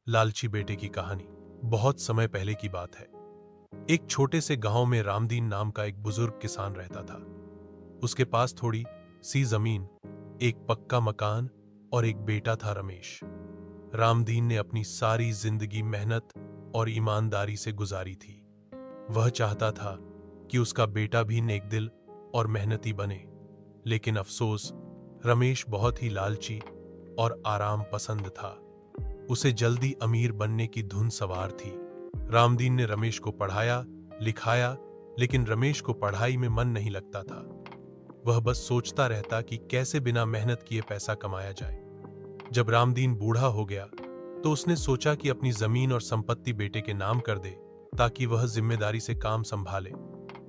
लालची बेटे की कहानी। बहुत समय पहले की बात है। एक छोटे से गांव में रामदीन नाम का एक बुजुर्ग किसान रहता था। उसके पास थोड़ी सी जमीन, एक पक्का मकान और एक बेटा था, रमेश। रामदीन ने अपनी सारी जिंदगी मेहनत और ईमानदारी से गुजारी थी। वह चाहता था कि उसका बेटा भी नेकदिल और मेहनती बने, लेकिन अफसोस, रमेश बहुत ही लालची और आराम पसंद था। उसे जल्दी अमीर बनने की धुन सवार थी। रामदीन ने रमेश को पढ़ाया लिखाया, लेकिन रमेश को पढ़ाई में मन नहीं लगता था। वह बस सोचता रहता कि कैसे बिना मेहनत किए पैसा कमाया जाए। जब रामदीन बूढ़ा हो गया तो उसने सोचा कि अपनी जमीन और संपत्ति बेटे के नाम कर दे, ताकि वह जिम्मेदारी से काम संभाले।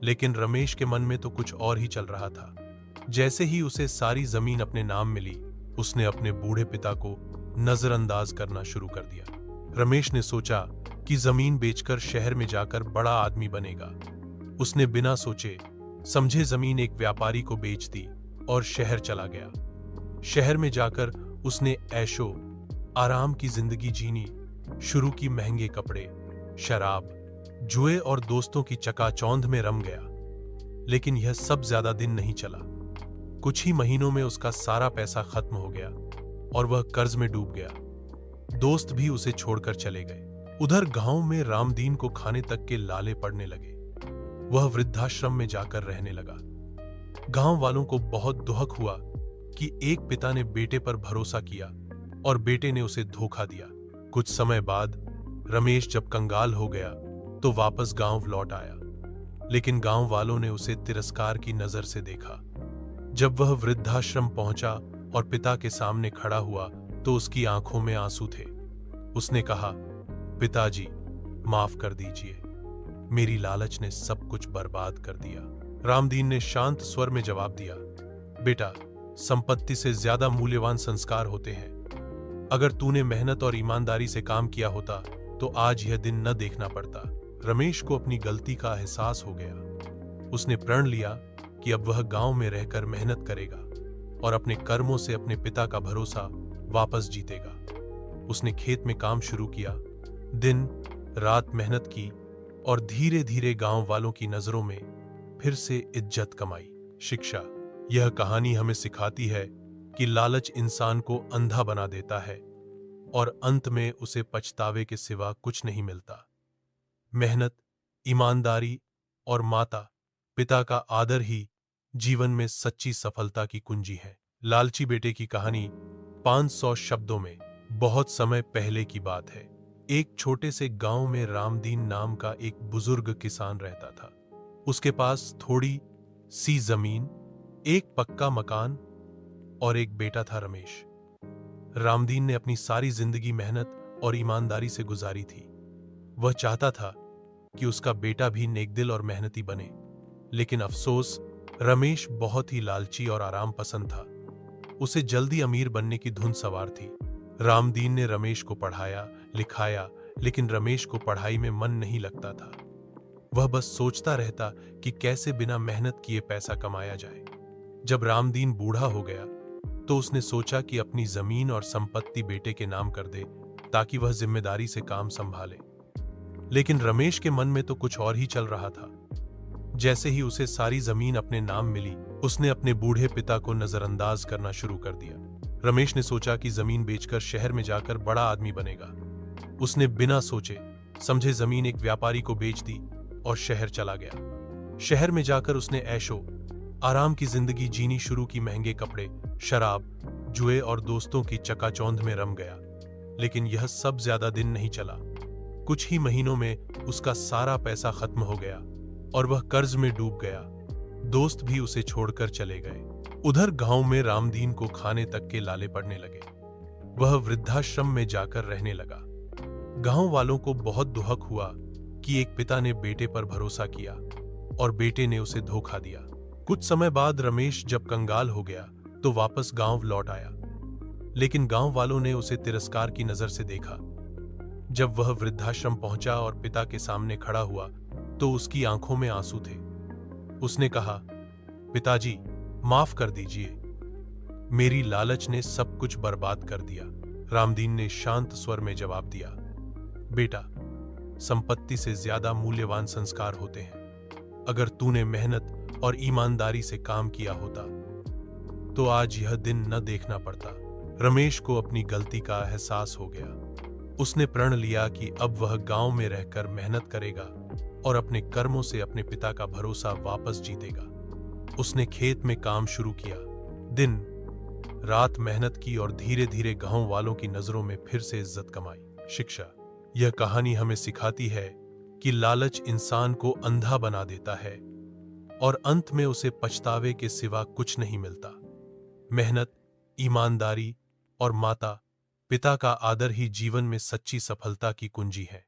लेकिन रमेश के मन में तो कुछ और ही चल रहा था। जैसे ही उसे सारी जमीन अपने नाम मिली, उसने अपने बूढ़े पिता को नजरअंदाज करना शुरू कर दिया। रमेश ने सोचा कि जमीन बेचकर शहर में जाकर बड़ा आदमी बनेगा। उसने बिना सोचे समझे जमीन एक व्यापारी को बेच दी और शहर चला गया। शहर में जाकर उसने ऐशो आराम की जिंदगी जीनी शुरू की। महंगे कपड़े, शराब, जुए और दोस्तों की चकाचौंध में रम गया। लेकिन यह सब ज्यादा दिन नहीं चला। कुछ ही महीनों में उसका सारा पैसा खत्म हो गया और वह कर्ज में डूब गया। दोस्त भी उसे छोड़कर चले गए। उधर गांव में रामदीन को खाने तक के लाले पड़ने लगे। वह वृद्धाश्रम में जाकर रहने लगा। गांव वालों को बहुत दुख हुआ कि एक पिता ने बेटे पर भरोसा किया और बेटे ने उसे धोखा दिया। कुछ समय बाद रमेश जब कंगाल हो गया तो वापस गांव लौट आया, लेकिन गांव वालों ने उसे तिरस्कार की नजर से देखा। जब वह वृद्धाश्रम पहुंचा और पिता के सामने खड़ा हुआ तो उसकी आंखों में आंसू थे। उसने कहा, पिताजी, माफ कर दीजिए, मेरी लालच ने सब कुछ बर्बाद कर दिया। रामदीन ने शांत स्वर में जवाब दिया, बेटा, संपत्ति से ज्यादा मूल्यवान संस्कार होते हैं। अगर तूने मेहनत और ईमानदारी से काम किया होता तो आज यह दिन न देखना पड़ता। रमेश को अपनी गलती का एहसास हो गया। उसने प्रण लिया कि अब वह गांव में रहकर मेहनत करेगा और अपने कर्मों से अपने पिता का भरोसा वापस जीतेगा। उसने खेत में काम शुरू किया, दिन रात मेहनत की और धीरे धीरे गांव वालों की नजरों में फिर से इज्जत कमाई। शिक्षा। यह कहानी हमें सिखाती है कि लालच इंसान को अंधा बना देता है और अंत में उसे पछतावे के सिवा कुछ नहीं मिलता। मेहनत, ईमानदारी और माता पिता का आदर ही जीवन में सच्ची सफलता की कुंजी है। लालची बेटे की कहानी 500 शब्दों में। बहुत समय पहले की बात है। एक छोटे से गांव में रामदीन नाम का एक बुजुर्ग किसान रहता था। उसके पास थोड़ी सी जमीन, एक पक्का मकान और एक बेटा था, रमेश। रामदीन ने अपनी सारी जिंदगी मेहनत और ईमानदारी से गुजारी थी। वह चाहता था कि उसका बेटा भी नेकदिल और मेहनती बने, लेकिन अफसोस, रमेश बहुत ही लालची और आराम पसंद था। उसे जल्दी अमीर बनने की धुन सवार थी। रामदीन ने रमेश को पढ़ाया लिखाया, लेकिन रमेश को पढ़ाई में मन नहीं लगता था। वह बस सोचता रहता कि कैसे बिना मेहनत किए पैसा कमाया जाए। जब रामदीन बूढ़ा हो गया तो उसने सोचा कि अपनी जमीन और संपत्ति बेटे के नाम कर दे, ताकि वह जिम्मेदारी से काम संभाले। लेकिन रमेश के मन में तो कुछ और ही चल रहा था। जैसे ही उसे सारी जमीन अपने नाम मिली, उसने अपने बूढ़े पिता को नजरअंदाज करना शुरू कर दिया। रमेश ने सोचा कि जमीन बेचकर शहर में जाकर बड़ा आदमी बनेगा। उसने बिना सोचे समझे जमीन एक व्यापारी को बेच दी और शहर चला गया। शहर में जाकर उसने ऐशो आराम की जिंदगी जीनी शुरू की। महंगे कपड़े, शराब, जुए और दोस्तों की चकाचौंध में रम गया। लेकिन यह सब ज्यादा दिन नहीं चला। कुछ ही महीनों में उसका सारा पैसा खत्म हो गया और वह कर्ज में डूब गया। दोस्त भी उसे छोड़कर चले गए। उधर गांव में रामदीन को खाने तक के लाले पड़ने लगे। वह वृद्धाश्रम में जाकर रहने लगा। गांव वालों को बहुत दुख हुआ कि एक पिता ने बेटे पर भरोसा किया और बेटे ने उसे धोखा दिया। कुछ समय बाद रमेश जब कंगाल हो गया तो वापस गांव लौट आया, लेकिन गांव वालों ने उसे तिरस्कार की नजर से देखा। जब वह वृद्धाश्रम पहुंचा और पिता के सामने खड़ा हुआ तो उसकी आंखों में आंसू थे। उसने कहा, पिताजी, माफ कर दीजिए, मेरी लालच ने सब कुछ बर्बाद कर दिया। रामदीन ने शांत स्वर में जवाब दिया, बेटा, संपत्ति से ज्यादा मूल्यवान संस्कार होते हैं। अगर तूने मेहनत और ईमानदारी से काम किया होता तो आज यह दिन न देखना पड़ता। रमेश को अपनी गलती का एहसास हो गया। उसने प्रण लिया कि अब वह गांव में रहकर मेहनत करेगा और अपने कर्मों से अपने पिता का भरोसा वापस जीतेगा। उसने खेत में काम शुरू किया, दिन रात मेहनत की और धीरे धीरे गांव वालों की नजरों में फिर से इज्जत कमाई। शिक्षा: यह कहानी हमें सिखाती है कि लालच इंसान को अंधा बना देता है और अंत में उसे पछतावे के सिवा कुछ नहीं मिलता। मेहनत, ईमानदारी और माता पिता का आदर ही जीवन में सच्ची सफलता की कुंजी है।